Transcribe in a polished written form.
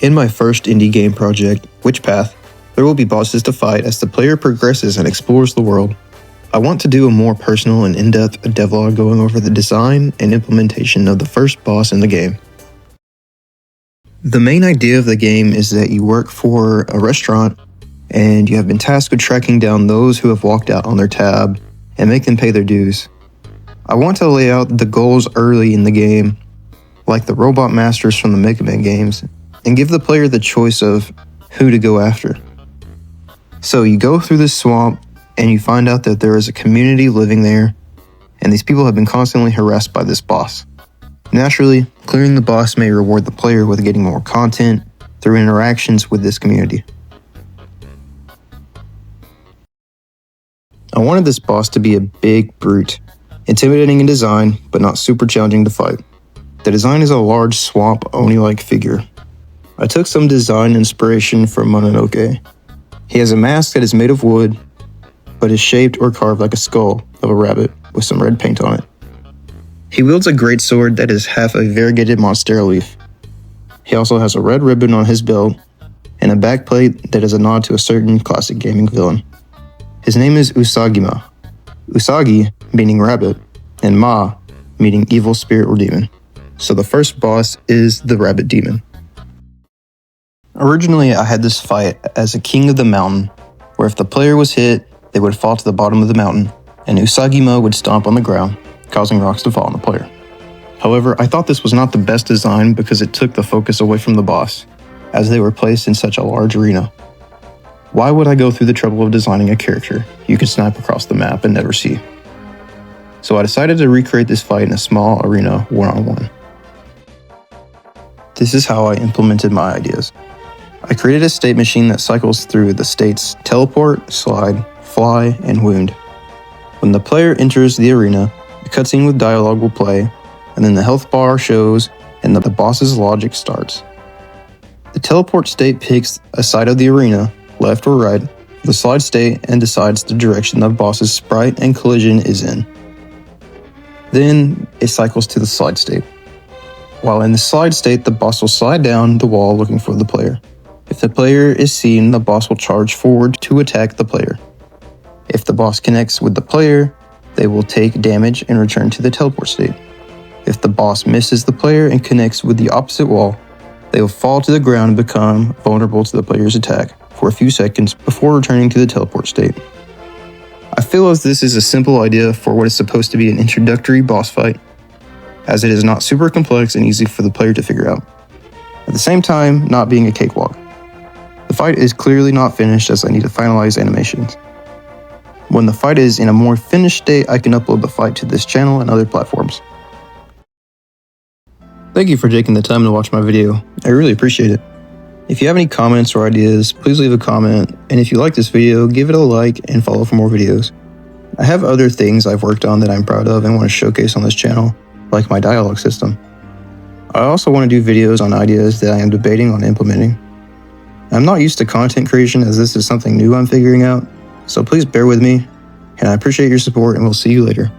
In my first indie game project, Witch Path, there will be bosses to fight as the player progresses and explores the world. I want to do a more personal and in-depth devlog going over the design and implementation of the first boss in the game. The main idea of the game is that you work for a restaurant and you have been tasked with tracking down those who have walked out on their tab and make them pay their dues. I want to lay out the goals early in the game, like the robot masters from the Mega Man games, and give the player the choice of who to go after. So you go through this swamp and you find out that there is a community living there, and these people have been constantly harassed by this boss. Naturally, clearing the boss may reward the player with getting more content through interactions with this community. I wanted this boss to be a big brute, intimidating in design, but not super challenging to fight. The design is a large swamp Oni-like figure. I took some design inspiration from Mononoke. He has a mask that is made of wood, but is shaped or carved like a skull of a rabbit with some red paint on it. He wields a greatsword that is half a variegated monstera leaf. He also has a red ribbon on his belt and a backplate that is a nod to a certain classic gaming villain. His name is Usagima. Usagi meaning rabbit, and Ma meaning evil spirit or demon. So the first boss is the rabbit demon. Originally, I had this fight as a king of the mountain, where if the player was hit, they would fall to the bottom of the mountain, and Usagima would stomp on the ground, causing rocks to fall on the player. However, I thought this was not the best design because it took the focus away from the boss, as they were placed in such a large arena. Why would I go through the trouble of designing a character you could snipe across the map and never see? So I decided to recreate this fight in a small arena one-on-one. This is how I implemented my ideas. I created a state machine that cycles through the states teleport, slide, fly, and wound. When the player enters the arena, the cutscene with dialogue will play, and then the health bar shows and the boss's logic starts. The teleport state picks a side of the arena, left or right, the slide state, and decides the direction the boss's sprite and collision is in. Then it cycles to the slide state. While in the slide state, the boss will slide down the wall looking for the player. If the player is seen, the boss will charge forward to attack the player. If the boss connects with the player, they will take damage and return to the teleport state. If the boss misses the player and connects with the opposite wall, they will fall to the ground and become vulnerable to the player's attack for a few seconds before returning to the teleport state. I feel as this is a simple idea for what is supposed to be an introductory boss fight, as it is not super complex and easy for the player to figure out. At the same time, not being a cakewalk. The fight is clearly not finished as I need to finalize animations. When the fight is in a more finished state, I can upload the fight to this channel and other platforms. Thank you for taking the time to watch my video. I really appreciate it. If you have any comments or ideas, please leave a comment, and if you like this video, give it a like and follow for more videos. I have other things I've worked on that I'm proud of and want to showcase on this channel, like my dialogue system. I also want to do videos on ideas that I am debating on implementing. I'm not used to content creation as this is something new I'm figuring out, so please bear with me, and I appreciate your support and we'll see you later.